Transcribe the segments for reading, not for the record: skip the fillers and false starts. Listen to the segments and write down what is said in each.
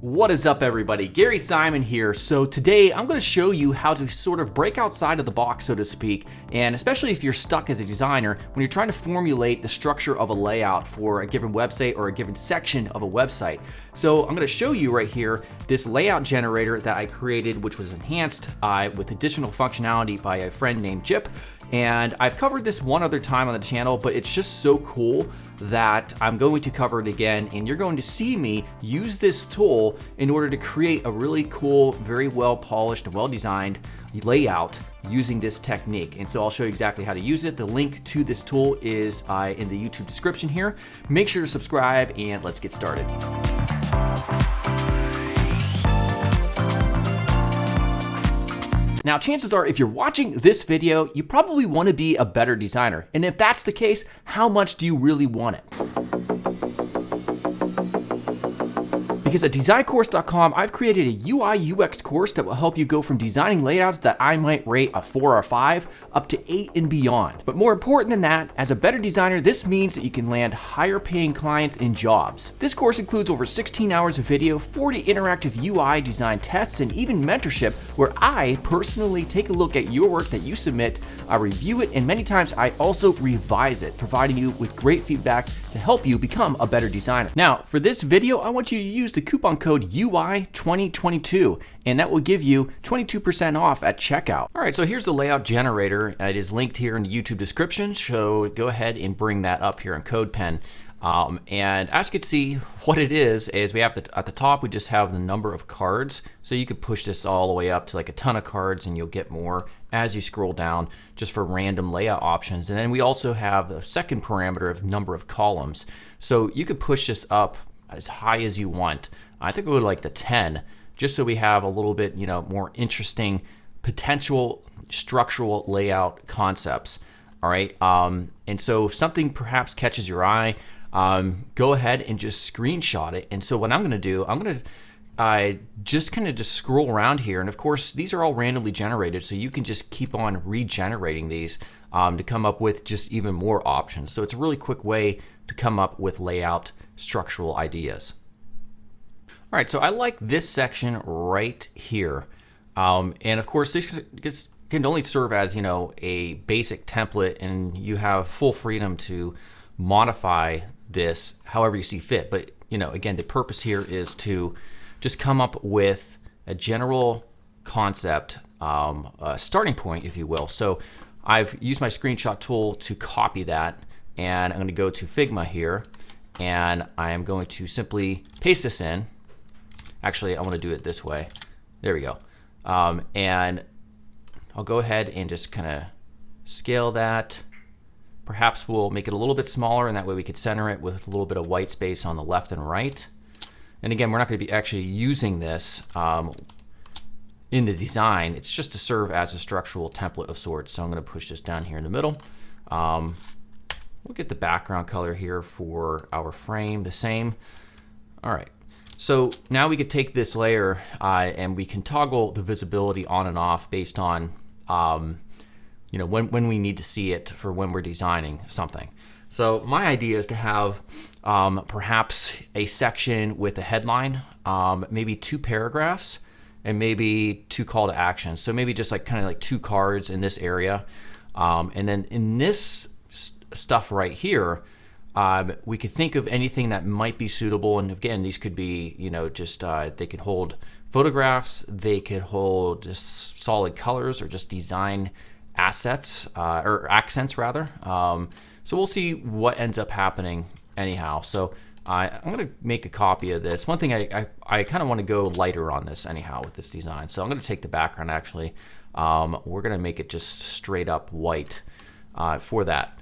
What is up, everybody? Gary Simon here. So today I'm going to show you how to sort of break outside of the box, so to speak, and especially if you're stuck as a designer when you're trying to formulate the structure of a layout for a given website or a given section of a website. So I'm going to show you right here this layout generator that I created, which was enhanced with additional functionality by a friend named Jip. And I've covered this one other time on the channel, but it's just so cool that I'm going to cover it again, and you're going to see me use this tool in order to create a really cool, very well polished, well designed layout using this technique. And so I'll show you exactly how to use it. The link to this tool is in the YouTube description here. Make sure to subscribe and let's get started. Now, chances are if you're watching this video, you probably want to be a better designer. And if that's the case, how much do you really want it? Because at DesignCourse.com, I've created a UI UX course that will help you go from designing layouts that I might rate a 4 or 5 up to 8 and beyond. But more important than that, as a better designer, this means that you can land higher paying clients and jobs. This course includes over 16 hours of video, 40 interactive UI design tests, and even mentorship where I personally take a look at your work that you submit, I review it, and many times I also revise it, providing you with great feedback to help you become a better designer. Now, for this video, I want you to use the coupon code UI2022, and that will give you 22% off at checkout. All right, so here's the layout generator. It is linked here in the YouTube description, so go ahead and bring that up here in CodePen. And as you can see, what it is we have at the top, we just have the number of cards. So you could push this all the way up to like a ton of cards, and you'll get more as you scroll down just for random layout options. And then we also have a second parameter of number of columns. So you could push this up as high as you want. I think we would like the 10, just so we have a little bit, more interesting potential structural layout concepts. All right. And so if something perhaps catches your eye, go ahead and just screenshot it. And so what I'm going to do, I'm going to just scroll around here. And of course, these are all randomly generated, so you can just keep on regenerating these to come up with just even more options. So it's a really quick way to come up with layout structural ideas. All right, so I like this section right here. And of course, this can only serve as, a basic template, and you have full freedom to modify this however you see fit. But, again, the purpose here is to just come up with a general concept, a starting point, if you will. So I've used my screenshot tool to copy that, and I'm going to go to Figma here, and I am going to simply paste this in. Actually, I want to do it this way. There we go. And I'll go ahead and just kind of scale that. Perhaps we'll make it a little bit smaller, and that way we could center it with a little bit of white space on the left and right. And again, we're not going to be actually using this in the design. It's just to serve as a structural template of sorts. So I'm going to push this down here in the middle. We'll get the background color here for our frame the same. All right. So now we could take this layer and we can toggle the visibility on and off based on when we need to see it for when we're designing something. So my idea is to have perhaps a section with a headline, maybe 2 paragraphs, and maybe 2 call to actions. So maybe just kind of like 2 cards in this area. And then in this stuff right here, we could think of anything that might be suitable. And again, these could be, just they could hold photographs, they could hold just solid colors, or just design assets or accents rather. So we'll see what ends up happening anyhow. So I'm going to make a copy of this. One thing I kind of want to go lighter on this anyhow with this design. So I'm going to take the background actually. We're going to make it just straight up white for that.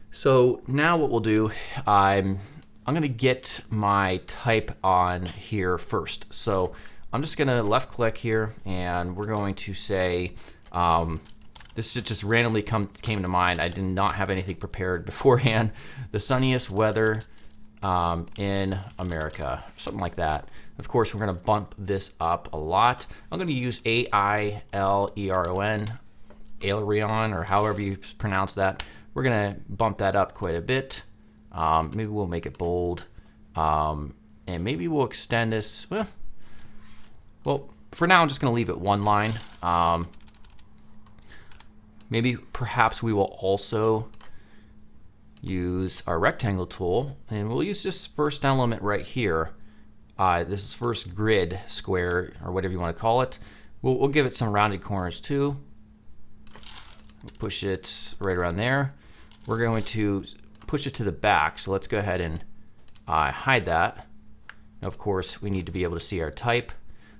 So now what we'll do, I'm going to get my type on here first. So I'm just going to left click here, and we're going to say, this just randomly came to mind. I did not have anything prepared beforehand. The sunniest weather in America, something like that. Of course, we're going to bump this up a lot. I'm going to use A-I-L-E-R-O-N, aileron, or however you pronounce that. We're going to bump that up quite a bit. Maybe we'll make it bold. And maybe we'll extend this. Well, Well, for now, I'm just going to leave it one line. Maybe perhaps we will also use our rectangle tool, and we'll use this first element right here. This is first grid square, or whatever you want to call it. We'll give it some rounded corners too. Push it right around there. We're going to push it to the back, so let's go ahead and hide that. Of course, we need to be able to see our type.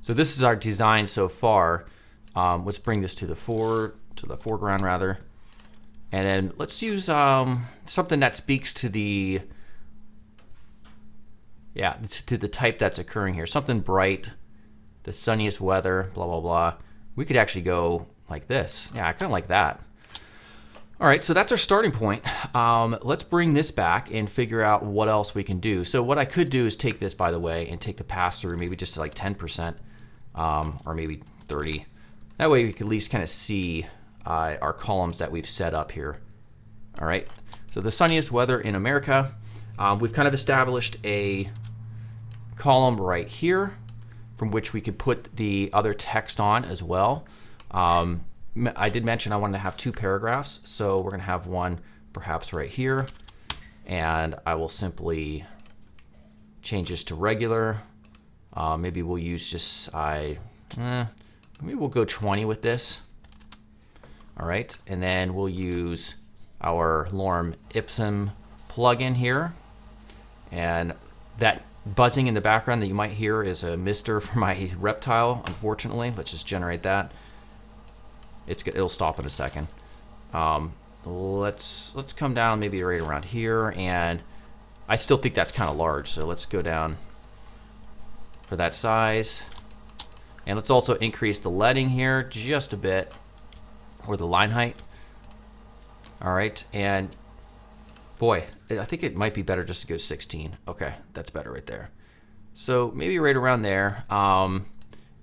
So this is our design so far. Let's bring this to the foreground rather. And then let's use something that speaks to the type that's occurring here. Something bright, the sunniest weather, blah, blah, blah. We could actually go like this. Yeah, I kind of like that. All right, so that's our starting point. Let's bring this back and figure out what else we can do. So what I could do is take this, by the way, and take the pass-through maybe just to like 10%, or maybe 30. That way we can at least kind of see our columns that we've set up here. All right, so the sunniest weather in America. We've kind of established a column right here from which we could put the other text on as well. I did mention I wanted to have 2 paragraphs, so we're going to have one perhaps right here, and I will simply change this to regular. Maybe we'll use just maybe we'll go 20 with this. All right, and then we'll use our lorem ipsum plugin here, and that buzzing in the background that you might hear is a mister for my reptile. Unfortunately, let's just generate that. It'll stop in a second. Let's come down maybe right around here, and I still think that's kind of large, so let's go down for that size. And let's also increase the leading here just a bit, or the line height. All right, and boy, I think it might be better just to go 16. Okay, that's better right there. So maybe right around there, and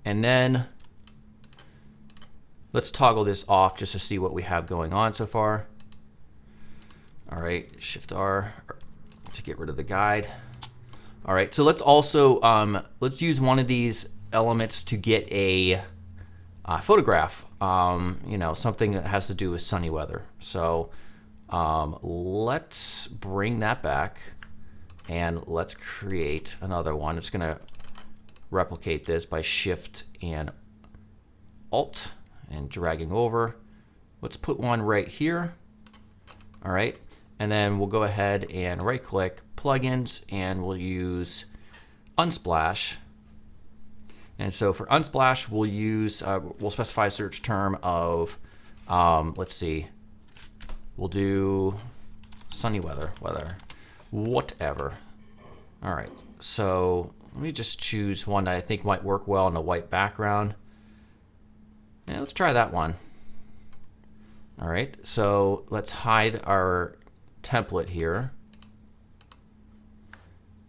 then let's toggle this off just to see what we have going on so far. All right, Shift R to get rid of the guide. All right, so let's also let's use one of these elements to get a photograph. You know, something that has to do with sunny weather. So let's bring that back and let's create another one. I'm just gonna replicate this by Shift and Alt and dragging over. Let's put one right here. All right, and then we'll go ahead and right click plugins, and we'll use Unsplash. And so for Unsplash, we'll use we'll specify a search term of let's see, we'll do sunny weather, whatever. All right, so let me just choose one that I think might work well on a white background. Yeah, let's try that one. All right, so let's hide our template here.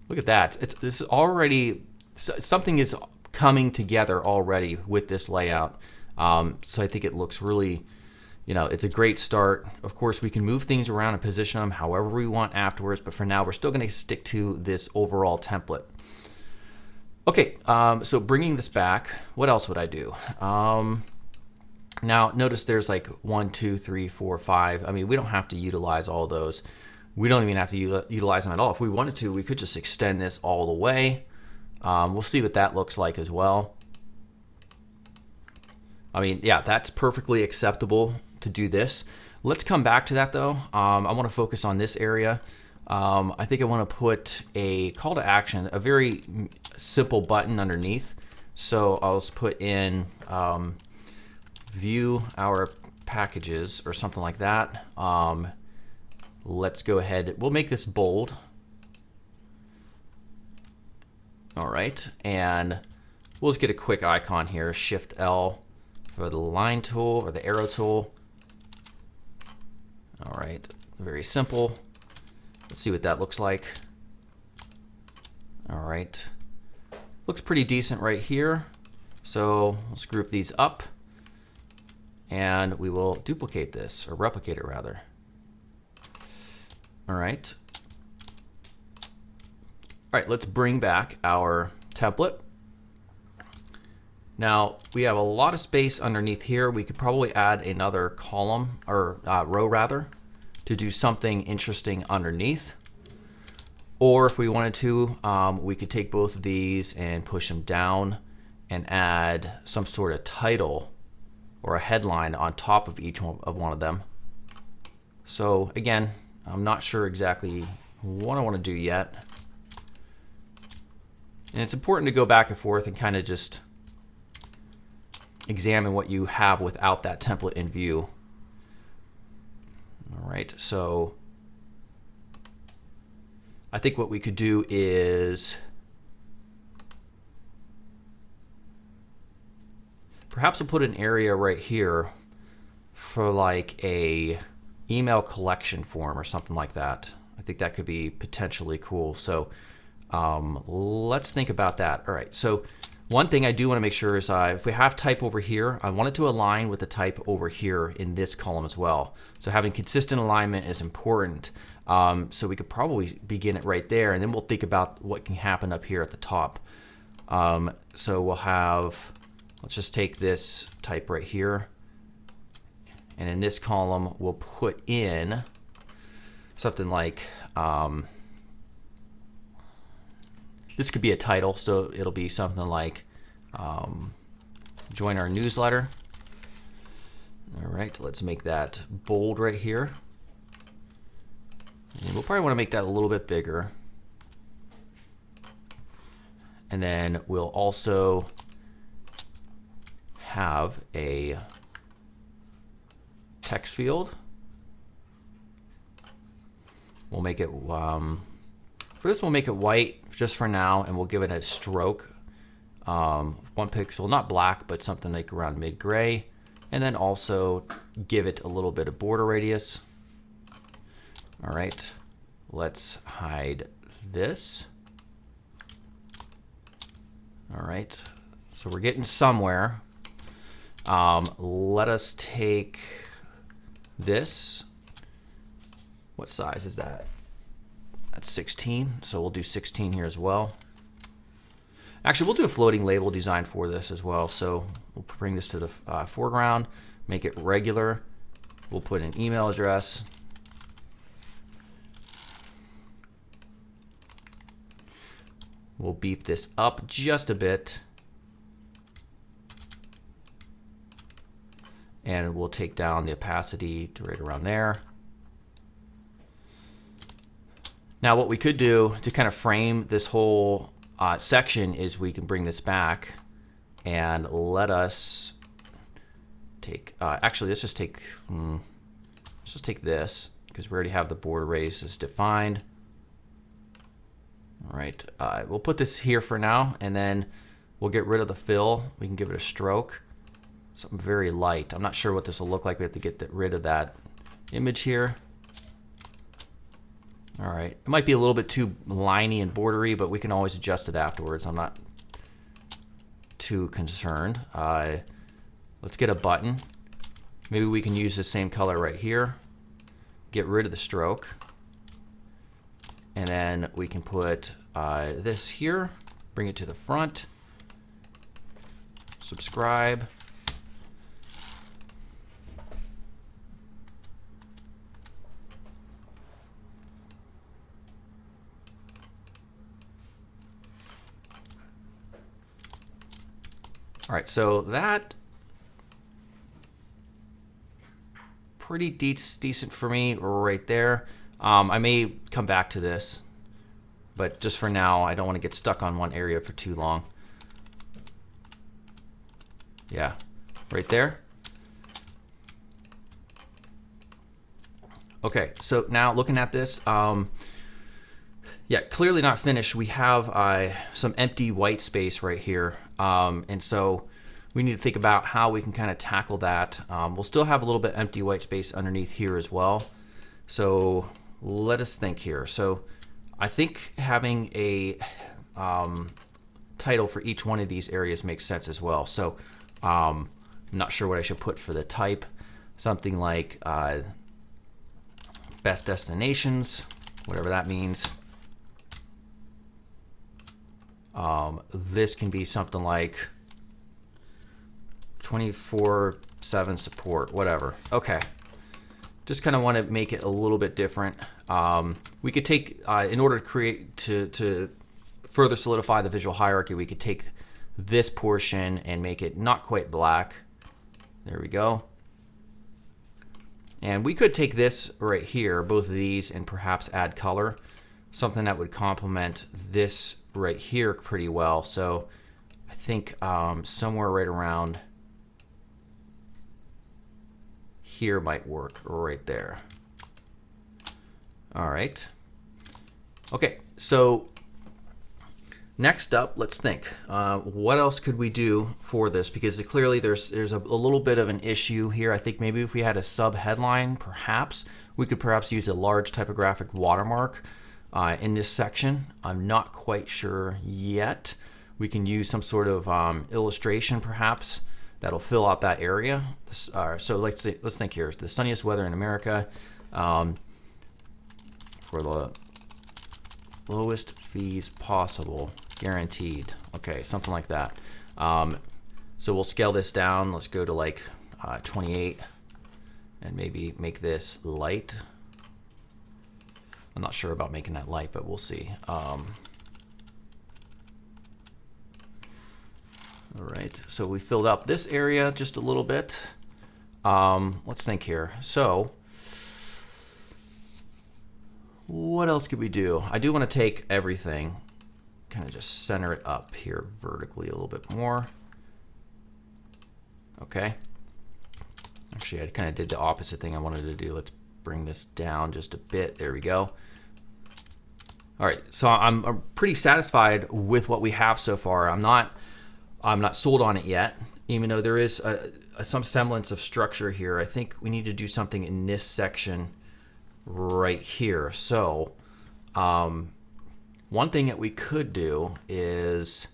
Look at that. This is already, something is coming together already with this layout. So I think it looks really, you know, it's a great start. Of course, we can move things around and position them however we want afterwards, but for now, we're still going to stick to this overall template. Okay, so bringing this back, what else would I do? Now, notice there's like 1, 2, 3, 4, 5. I mean, we don't have to utilize all those. We don't even have to utilize them at all. If we wanted to, we could just extend this all the way. We'll see what that looks like as well. I mean, yeah, that's perfectly acceptable to do this. Let's come back to that though. I want to focus on this area. I think I want to put a call to action, a very simple button underneath. So I'll just put in view our packages or something like that. Let's go ahead. We'll make this bold. All right, and we'll just get a quick icon here. Shift L for the line tool or the arrow tool. All right, very simple. Let's see what that looks like. All right, looks pretty decent right here. So let's group these up, and we will duplicate this, or replicate it rather. All right. All right, let's bring back our template. Now we have a lot of space underneath here. We could probably add another column or row rather to do something interesting underneath. Or if we wanted to, we could take both of these and push them down and add some sort of title or a headline on top of each one of them. So again, I'm not sure exactly what I want to do yet. And it's important to go back and forth and kind of just examine what you have without that template in view. All right, so I think what we could do is perhaps we'll put an area right here for like a email collection form or something like that. I think that could be potentially cool. So let's think about that. All right, so one thing I do want to make sure is if we have type over here, I want it to align with the type over here in this column as well. So having consistent alignment is important. So we could probably begin it right there, and then we'll think about what can happen up here at the top. So we'll have, let's just take this type right here, and in this column we'll put in something like, this could be a title, so it'll be something like join our newsletter. All right, let's make that bold right here. And we'll probably want to make that a little bit bigger. And then we'll also have a text field. We'll make it, for this we'll make it white just for now, and we'll give it a stroke. 1 pixel, not black, but something like around mid-gray. And then also give it a little bit of border radius. All right, let's hide this. All right, so we're getting somewhere. Let us take this. What size is that? That's 16, so we'll do 16 here as well. Actually, we'll do a floating label design for this as well. So we'll bring this to the foreground, make it regular. We'll put an email address. We'll beef this up just a bit. And we'll take down the opacity to right around there. Now what we could do to kind of frame this whole section is we can bring this back and let us take, actually let's just take this because we already have the border radius defined. All right, we'll put this here for now, and then we'll get rid of the fill. We can give it a stroke, something very light. I'm not sure what this will look like. We have to get rid of that image here. All right, it might be a little bit too liney and bordery, but we can always adjust it afterwards. I'm not too concerned. Let's get a button. Maybe we can use the same color right here. Get rid of the stroke. And then we can put this here, bring it to the front, subscribe. All right, so that pretty decent for me right there. I may come back to this, but just for now, I don't want to get stuck on one area for too long. Yeah, right there. Okay, so now looking at this, yeah, clearly not finished. We have some empty white space right here. And so we need to think about how we can kind of tackle that. We'll still have a little bit empty white space underneath here as well. So let us think here. So I think having a title for each one of these areas makes sense as well. So I'm not sure what I should put for the type. Something like best destinations, whatever that means. This can be something like 24/7 support, whatever. Okay. Just kind of want to make it a little bit different. We could take, in order to create, to further solidify the visual hierarchy, we could take this portion and make it not quite black. There we go. And we could take this right here, both of these, and perhaps add color, something that would complement this right here pretty well. So I think somewhere right around here might work, right there. All right. Okay, so next up, let's think. What else could we do for this? Because clearly there's a little bit of an issue here. I think maybe if we had a sub headline, perhaps we could perhaps use a large typographic watermark in this section. I'm not quite sure yet. We can use some sort of illustration perhaps that'll fill out that area. So let's think here. The sunniest weather in America for the lowest fees possible, guaranteed. Okay, something like that. So we'll scale this down. Let's go to like 28 and maybe make this light. I'm not sure about making that light, but we'll see. All right, so we filled up this area just a little bit. Let's think here. So what else could we do? I do want to take everything, kind of just center it up here vertically a little bit more. Okay. Actually, I kind of did the opposite thing I wanted to do. Let's bring this down just a bit. There we go. All right, so I'm pretty satisfied with what we have so far. I'm not sold on it yet, even though there is some semblance of structure here. I think we need to do something in this section right here. So one thing that we could do is,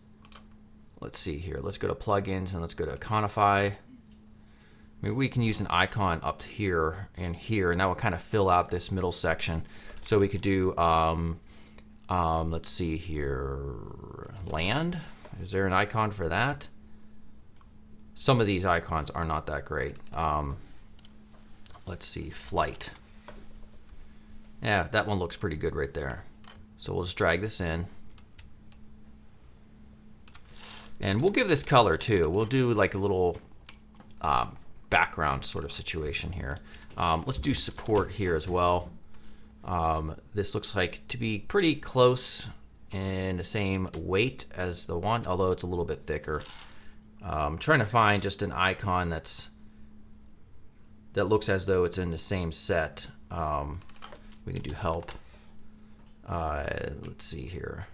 let's see here. Let's go to plugins and let's go to Iconify. Maybe we can use an icon up here, and that will kind of fill out this middle section. So we could do, let's see here, land. Is there an icon for that? Some of these icons are not that great. Let's see, flight. Yeah, that one looks pretty good right there. So we'll just drag this in. And we'll give this color too. We'll do like a little background sort of situation here. Let's do support here as well. This looks like to be pretty close in the same weight as the one, although it's a little bit thicker. I'm trying to find just an icon that looks as though it's in the same set. We can do help. Let's see here.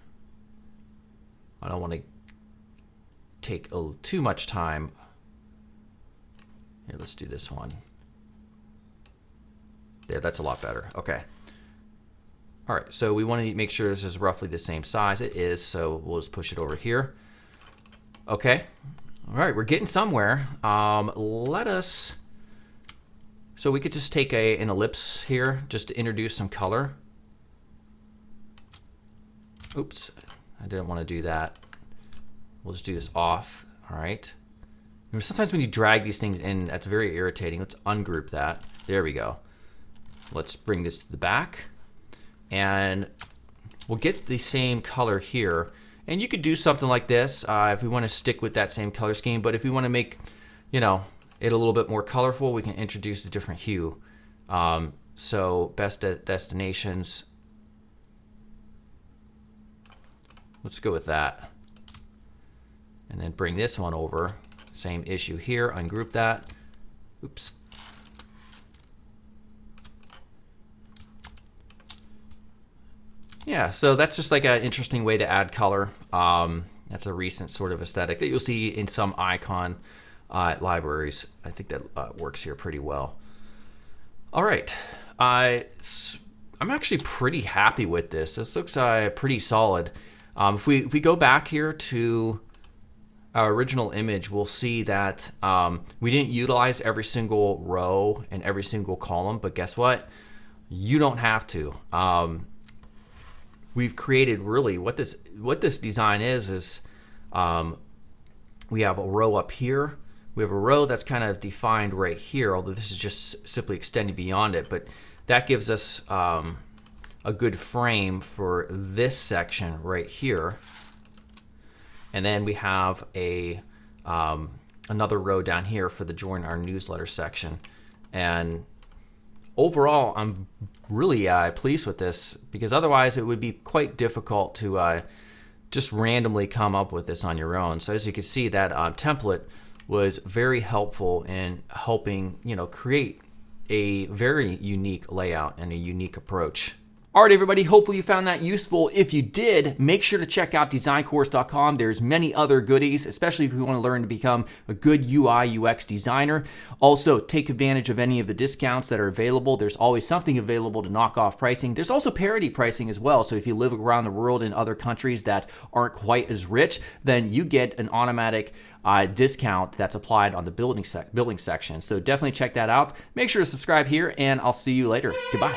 I don't want to take too much time. Here, let's do this one. There, that's a lot better. Okay. All right, so we want to make sure this is roughly the same size. It is, so we'll just push it over here. Okay. All right, we're getting somewhere. So we could just take an ellipse here just to introduce some color. Oops, I didn't want to do that. We'll just do this off. All right. And sometimes when you drag these things in, that's very irritating. Let's ungroup that. There we go. Let's bring this to the back. And we'll get the same color here. And you could do something like this if we want to stick with that same color scheme. But if we want to make, it a little bit more colorful, we can introduce a different hue. So best destinations. Let's go with that. And then bring this one over. Same issue here. Ungroup that. Oops. Yeah, so that's just like an interesting way to add color. That's a recent sort of aesthetic that you'll see in some icon libraries. I think that works here pretty well. All right, I'm actually pretty happy with this. This looks pretty solid. If we go back here to our original image, we'll see that we didn't utilize every single row and every single column, but guess what? You don't have to. We've created really what this design is we have a row up here, We have a row that's kind of defined right here, although this is just simply extending beyond it, but that gives us a good frame for this section right here. And then we have a another row down here for the join our newsletter section. And overall, I'm really pleased with this, because otherwise it would be quite difficult to just randomly come up with this on your own. So as you can see, that template was very helpful in helping create a very unique layout and a unique approach. All right, everybody, hopefully you found that useful. If you did, make sure to check out DesignCourse.com. There's many other goodies, especially if you want to learn to become a good UI UX designer. Also, take advantage of any of the discounts that are available. There's always something available to knock off pricing. There's also parity pricing as well. So if you live around the world in other countries that aren't quite as rich, then you get an automatic discount that's applied on the building section. So definitely check that out. Make sure to subscribe here, and I'll see you later. Goodbye.